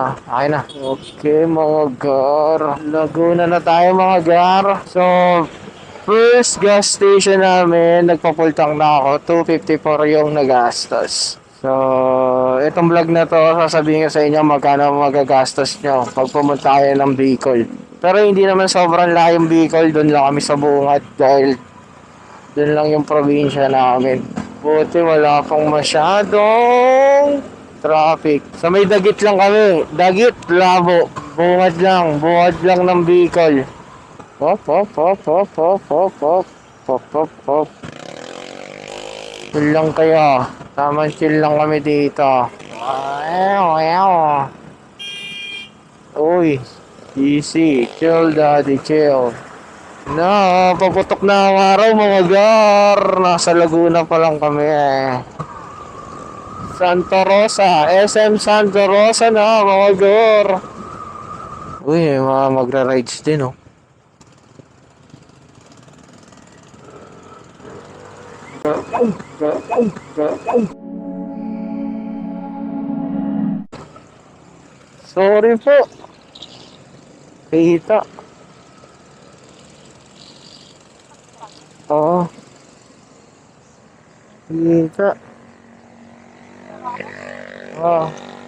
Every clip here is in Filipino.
Okay na. Okay mga gar. Laguna na tayo mga gar. So, first gas station namin, nagpa-full tank na ako. 254 yung nagastos. So, itong vlog na to, sasabihin ko sa inyo magkano magagastos nyo pag pumunta kayo ng Bicol. Pero hindi naman sobrang layong Bicol, doon lang kami sa Bungat dahil doon lang yung probinsya namin. Buti wala pang masyadong traffic. Sa may Dagit lang kami. Dagit, Labo. Bungad lang ng Bicol. Hop, hop, hop, hop, hop, hop, hop. Hop, hop, hop. Chill lang kayo. Tamang chill lang kami dito. Uy, easy. Chill daddy, chill. Na, paputok na ang araw mga gar. Nasa Laguna pa lang kami eh. Santa Rosa, SM Santa Rosa na mga gar. Uy, may mga magra-rides din oh. Sorry po. Kita. Oo. Kita.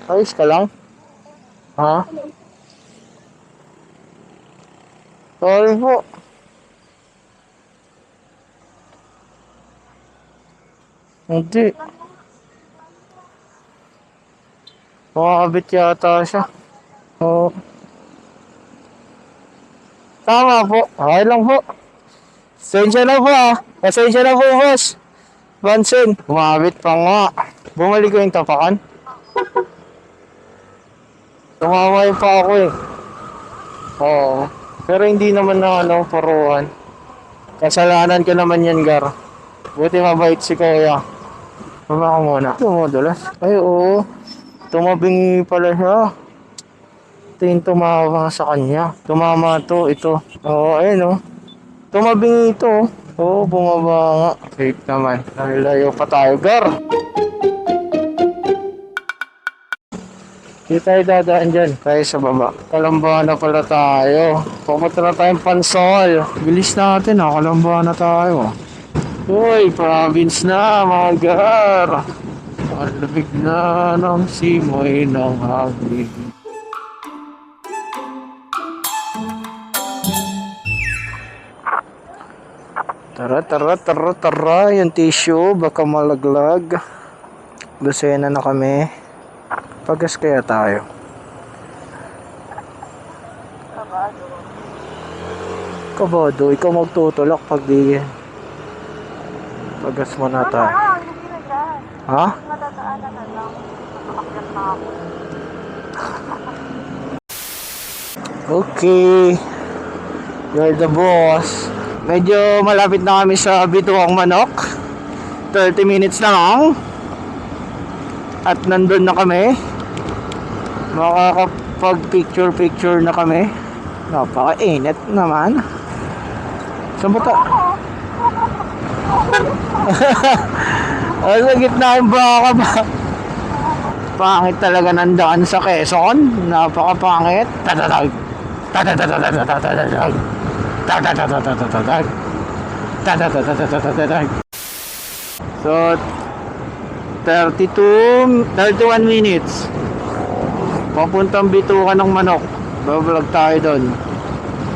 Ayos ka lang? Ha? Sorry po. Hindi. Makakabit yata siya. Oo. Tama po. Okay lang po. Pasensya na po ah. Pasensya na po boss. Bansin. Kumabit pa nga. Bumalik ko yung tapakan. Tumamay pa ako eh. Oo. Pero hindi naman na paruhan. Kasalanan ko naman yan gar. Buti mabait si kuya. Mama ko muna. Tumudulas. Ay oo. Tumabingi pala siya. Ito yung tumama sa kanya. Tumama to. Ito. Oo ayun oh. Tumabingi ito. Oo, bumaba nga. Safe naman. Layo pa tayo, gar. Hindi tayo dadaan dyan. Tayo sa baba. Kalambahan na pala tayo. Pupunta na tayong Pansol. Bilis natin ha. Kalambahan na tayo. Uy, province na mga gar. Ang lamig na ng simoy ng hangin. Tara, yung tissue, baka malaglag. Dosena na kami. Pagas kaya tayo. Kabado, ikaw magtutulak pag di. Pagas mo na tayo. Ha? Okay. You're the boss. Medyo malapit na kami sa Bituang Manok. 30 minutes na lang. At nandun na kami. Makakapag picture na kami. Napaka-init naman. Saan ba ta? Sa gitna yung baka ba? Pangit talaga ng daan sa Quezon. Napaka-pangit. Tatatag. So 31 minutes papuntang Bitukan ng Manok. Bablog tayo doon.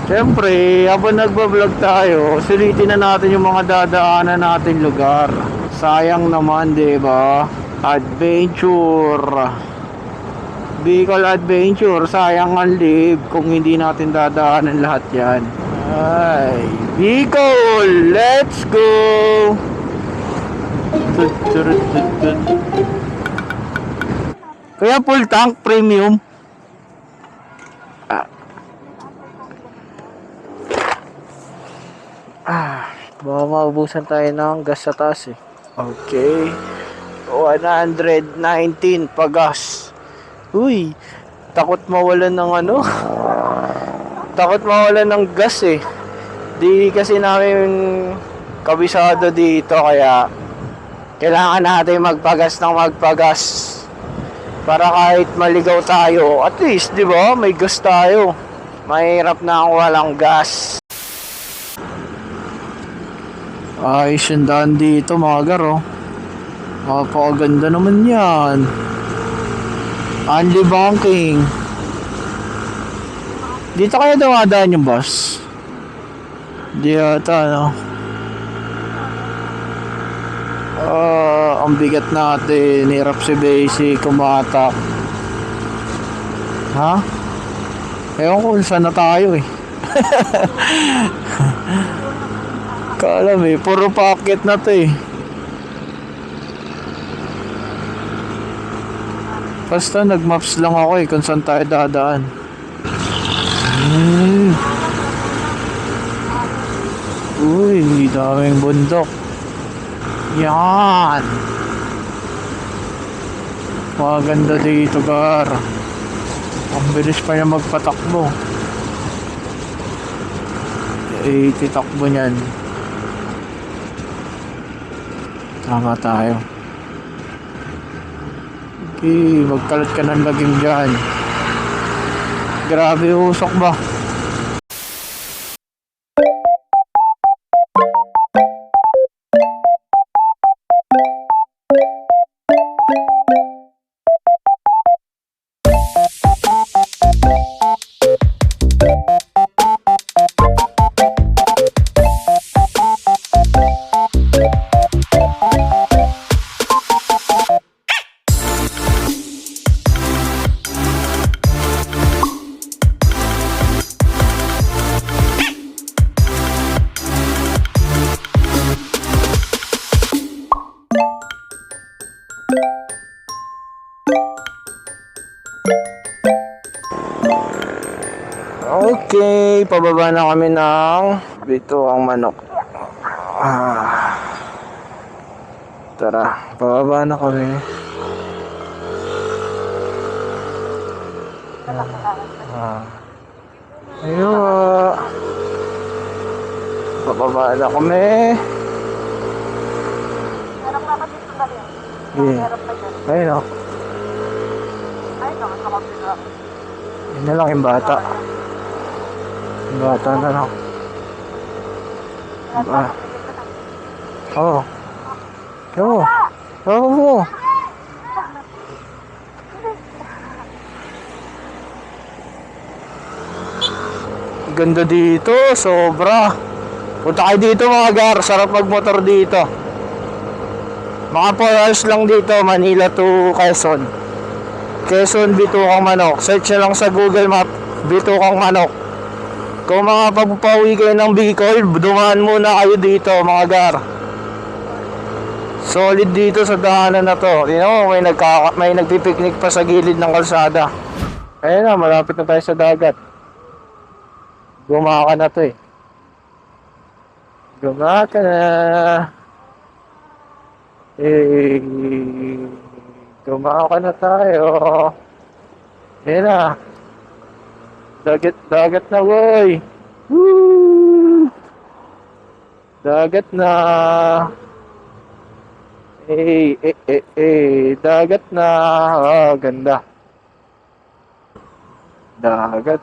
Siyempre habang nagbablog tayo, sulitin na natin yung mga dadaanan natin lugar. Sayang naman, diba? Adventure, Bicol Adventure, sayang ang live kung hindi natin dadaanan lahat yan. Ay, Bicol, let's go! Kaya full tank premium. Baka maubusan tayo ng gas sa taas eh. Okay, 119 pagas. Uy, takot mawalan ng takot mawalan ng gas eh. Di kasi namin kabisado dito kaya kailangan natin magpagas ng magpagas. Para kahit maligaw tayo, at least, di ba, may gas tayo. Mahirap na ang walang gas. Ayos yung daan dito mga gar, oh. Napakaganda naman yan. Only banking. Dito kaya dumadaan yung bus? Di yata, no? Ang bigat natin. Hirap si Basic kumatak. Ha? Ewan ko kung saan na tayo eh. Kaalam eh, puro packet na to eh. Basta nagmaps lang ako eh kung saan tayo dadaan. Uy, daming bundok. Yan. Maganda dito, gar. Ang bilis pa niya magpatakbo. Titakbo niyan. Tama tayo. Okay, magkalat ka ng lagim dyan. Grabe, usok ba? Okay, pababa na kami ng bituang manok. Tara, pababa na kami. Ayun. Pababa na kami. Meron pa dito na rin. Meron pa dyan. Ayun o. Ayun o, sa kapila. Yun na lang yung bata. Yung bata na lang. Oo. Oo. Oo. Ganda dito, sobra. Punta kayo dito mga gar, sarap magmotor dito. Mga 4 hours lang dito, Manila to Quezon. Quezon, Bitukang Manok. Search nyo lang sa Google Map, Bitukang Manok. Kung mga pagpapauwi kayo ng Bicol, dumaan muna kayo dito mga gar. Solid dito sa daanan na to. Tingnan mo, may nagpipiknik pa sa gilid ng kalsada. Ayun na, malapit na tayo sa dagat. Gumaka na to eh. Gumaka na. Gumaka na tayo. Ayun na. Dagat na boy. Woo! Dagat na. Dagat na. Ganda. Dagat.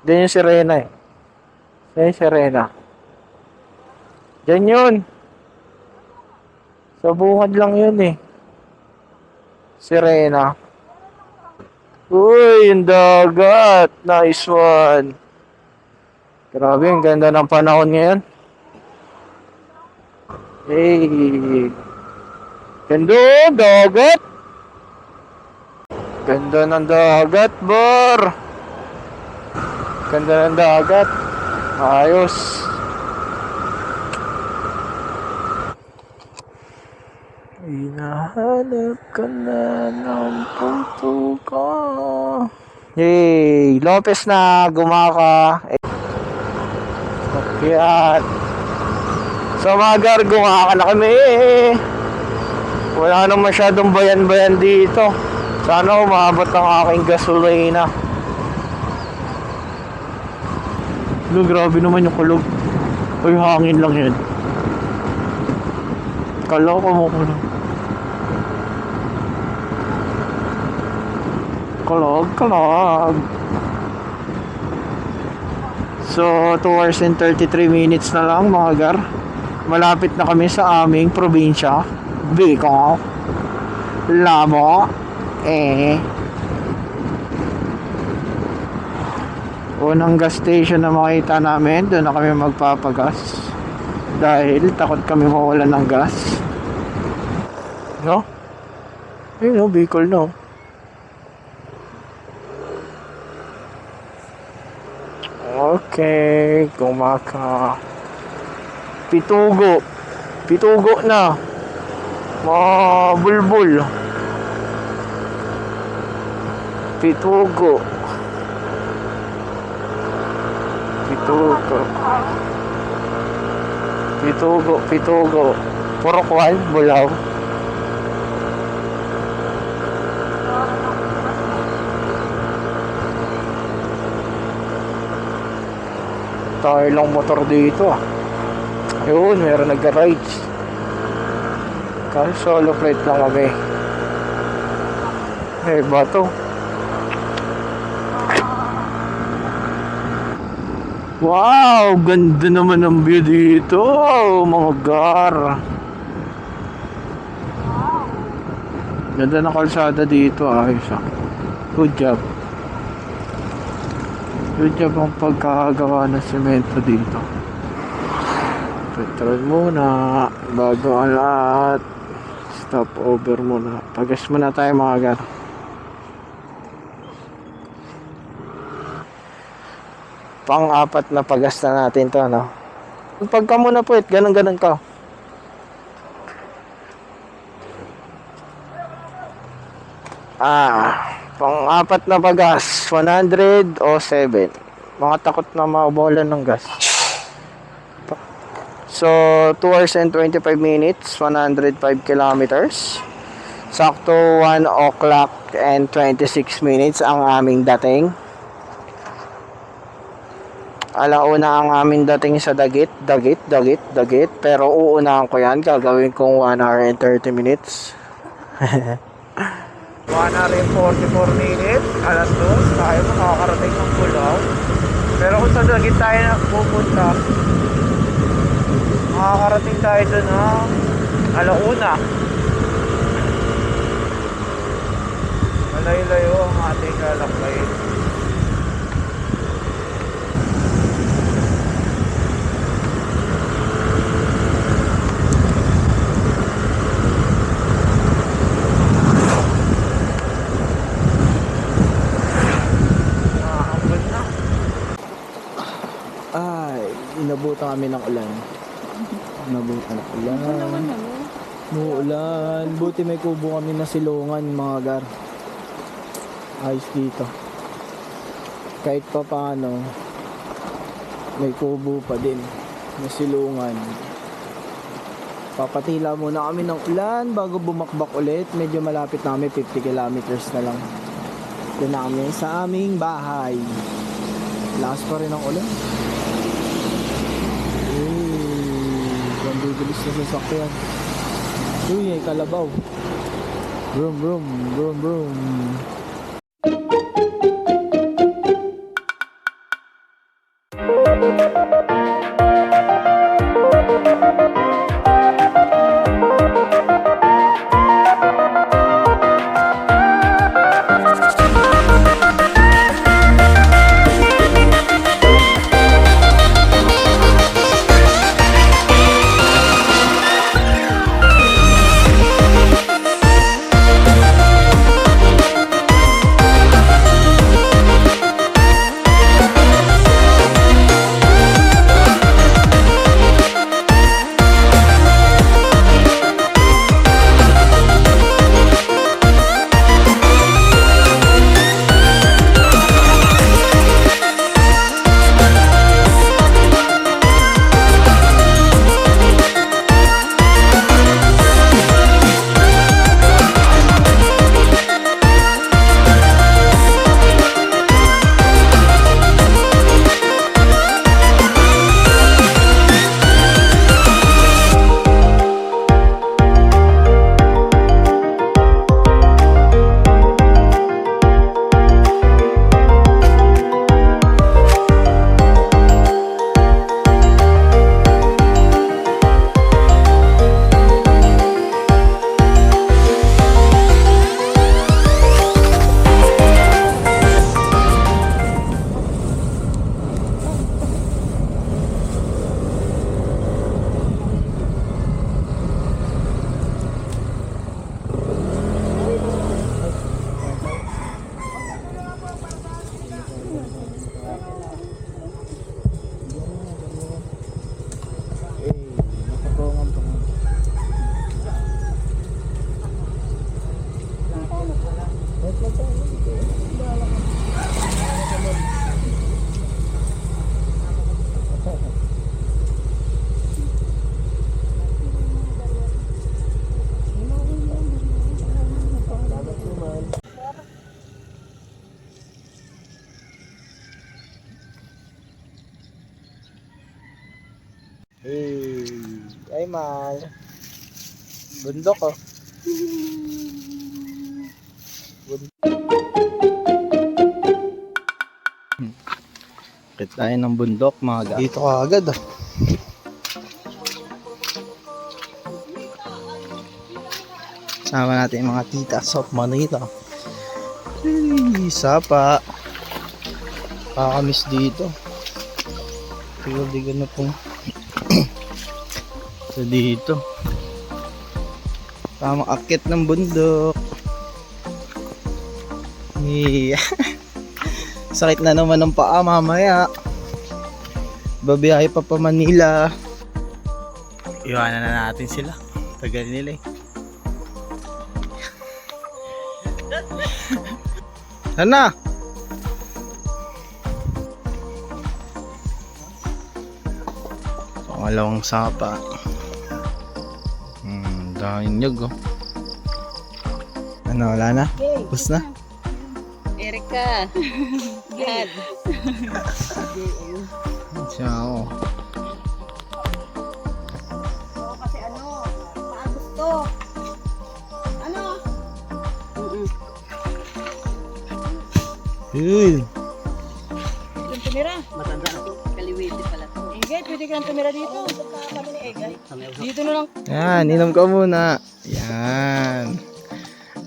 Diyan yung sirena eh. Diyan yung sirena. Diyan yun. Sa bungad lang yun eh. Sirena. Uy, yung dagat. Nice one. Grabe, ang ganda ng panahon ngayon. Ganda, dagat. Ganda ng dagat, bar. Ganda ng dagat. Ayos. Hinahanap ka na ng puso ko. Yay! Lopez na gumaka. Yan. So mga gar, gumaka na kami. Wala nang masyadong bayan-bayan dito. Sana umabot ang aking gasolina. Grabe naman yung kulog. Uy, hangin lang yan. Kala ko kumukulog. Kalog, kalog. So, 2 hours and 33 minutes na lang mga gar. Malapit na kami sa aming probinsya. Bicol. Labo. Unang gas station na makita namin, doon na kami magpapagas. Dahil takot kami mawalan ng gas. No? Ayun no, Bicol no. Okay, kumaka. Pitugo. Pitugo na. Mga bulbul. Pitugo. Pitugo. Pitugo, pitugo. Puro kwal, bulaw. Tayo lang motor dito ah. Ayun, meron nag-rides. Kasi solo flight lang kami. Eh, bato. Wow, ganda naman ng view dito. Mga gar. Ganda ng kalsada dito ah. Good job. Good job ang pagkakagawa ng semento dito. Petrol muna bago ang lahat. Stop over muna. Pagas muna tayo mga gar. Pang-apat na pagas na natin to, no? Pagka muna po, ganun-ganun ka. Pang-apat na pagas, 107. Mga takot na mabolan ng gas. So, 2 hours and 25 minutes, 105 kilometers. Sakto 1 o'clock and 26 minutes ang aming dating. Alauna ang aming dating sa Dagit. Pero uunahan ko yan. Gagawin kong 1 hour and 30 minutes. 1 hour and 44 minutes. Alas 2. Tayo makakarating ng Culaw. Pero kung sa Dagit tayo na pupunta, makakarating tayo doon ng alauna. Malayo-layo ang ating lalakbay. Inabutan kami ng ulan. Inabutan ng ulan. Muulan. Buti may kubo kami na silungan mga gar. Ayos dito. Kahit pa paano, may kubo pa din na silungan. Papatila muna kami ng ulan bago bumakbak ulit. Medyo malapit na kami, 50 kilometers na lang. Doon na kami sa aming bahay. Lakas pa rin ang ulan. Bibilis na sasakyan. Uy, ay kalabaw. Vroom, vroom, vroom, vroom. Hey, ay mal. Bundok oh. Kit tayo ng bundok mga ga. Dito ka agad ah. Sama natin yung mga tita sa Manila. Hey, sapa. Kakamiss dito. Di ko na pong so dito. Tamang akit ng bundok. Yeah. Sakit na naman ng paa mamaya. Babiyahe pa Manila. Iwanan na natin sila. Tagal nila eh. Sana. Pangalawang sapa. Daming nyug oh. Ano, wala na? Bus na? Erika. God. Ciao. Kasi gusto. Uy. Yung tumira. Matanda na to. Kaliwete pala to. Egay, pwede ka nang tumira dito. Kami ni Egay. Dito na lang. Yan, inom ka muna. Yan.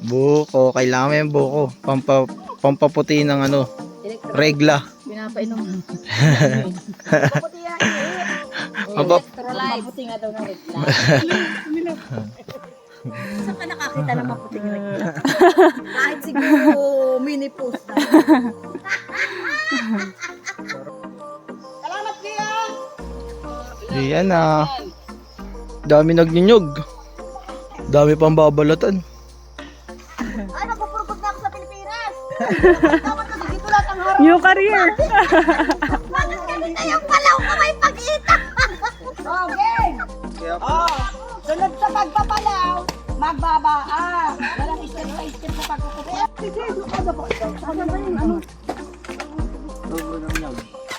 Buko. Kailangan mo yung buko. Pampaputi ng ano, regla. Pinapainom. Paputi yan. Paputi nga daw ng regla. Saan ka nakakita ng maputing regla? Kahit siguro mini post na. Salamat Pia! Yan na. Dami nagninyog. Dami pang babalatan. Ay, magpupurpog na ako sa Pilipinas! Dapat kasi dito lahat ang harap. New career. Bakit ganito yung palaw ko may pag-ita? Okay! Sunod sa pagpapalaw, magbabaa. Walang step by step sa pagkukuha. Sana ba yung ano?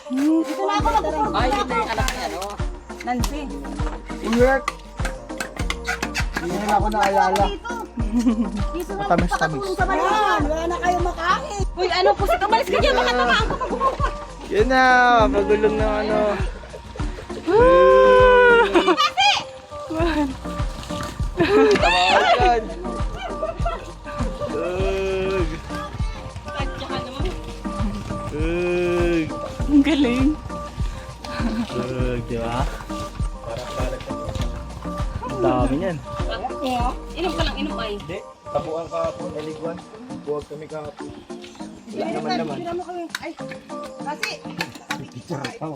Dito na ako magpupurpog na ako. Ay, ito yung anak niya, no? Nancy. Work. Hindi na ako naalala. Dito na Matamis, pagkatulong sa balihan. Wala na kayo makain. Uy, ano po? Umalis ka dyan. Baka tamaan ka pag-upa. Yan na. Pagulong ng ano. Kasi! Tawagan. Ang galing. Di ba? Ang dami niyan. Inom ka lang, inom ay. Hindi. Tabuan kahapon. Eligwan. Buwag kami kahapon. Wala naman. Ay, kasi. Picture pa.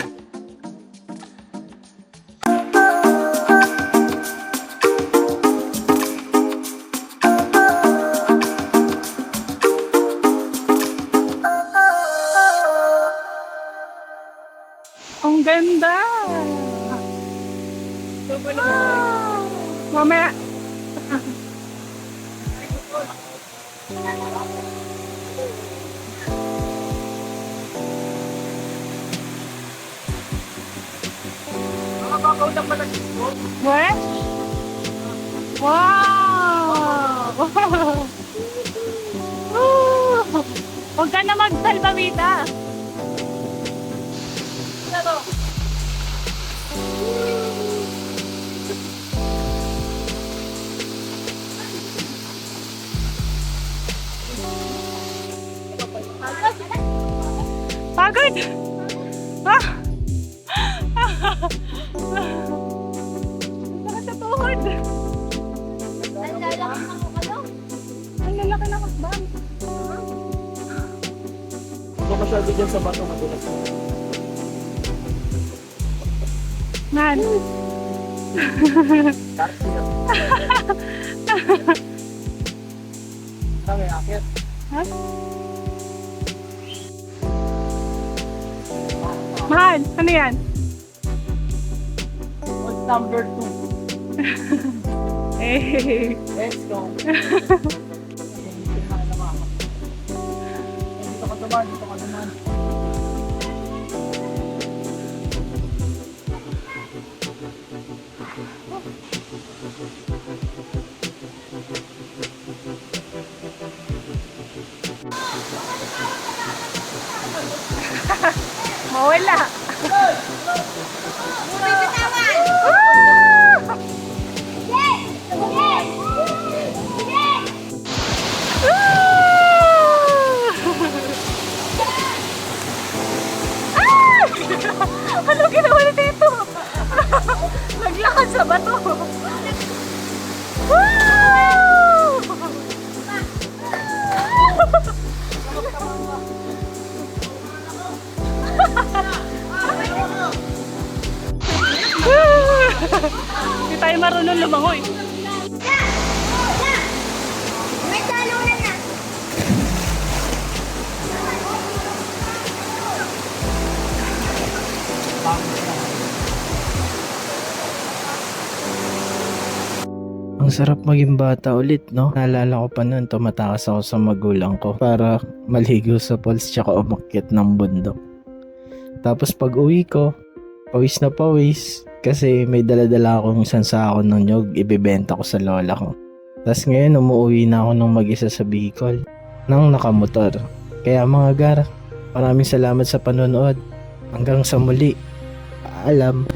Ang ganda. Mamaya. What? Wow! Huwag ka na magsalbawita. Pagod! Ah! Sakit sa tuhod! Ang lalaki ng ano? Ang lalaki ng hakbang. Huwag masyado dyan sa bato madulas. Man. Kami akit. Ha? Mahal, ano yan? What's number 2? Eh, Let's go. Dito ka naman. Mawala. May bitawan! Yes! Yes! Yes! Ano ginawa na dito? Naglakad sa bato. Hindi tayo marunong lumangoy. May talunan na! Ang sarap maging bata ulit, no? Naalala ko pa noon, tumatakas ako sa magulang ko para maligo sa falls tsaka umakyat ng bundok. Tapos pag uwi ko, pawis na pawis kasi may daladala akong isang sako ng nyog, ibibenta ko sa lola ko. Tapos ngayon umuwi na ako nung mag-isa sa Bicol nang nakamotor. Kaya mga gar, maraming salamat sa panonood. Hanggang sa muli. Paalam.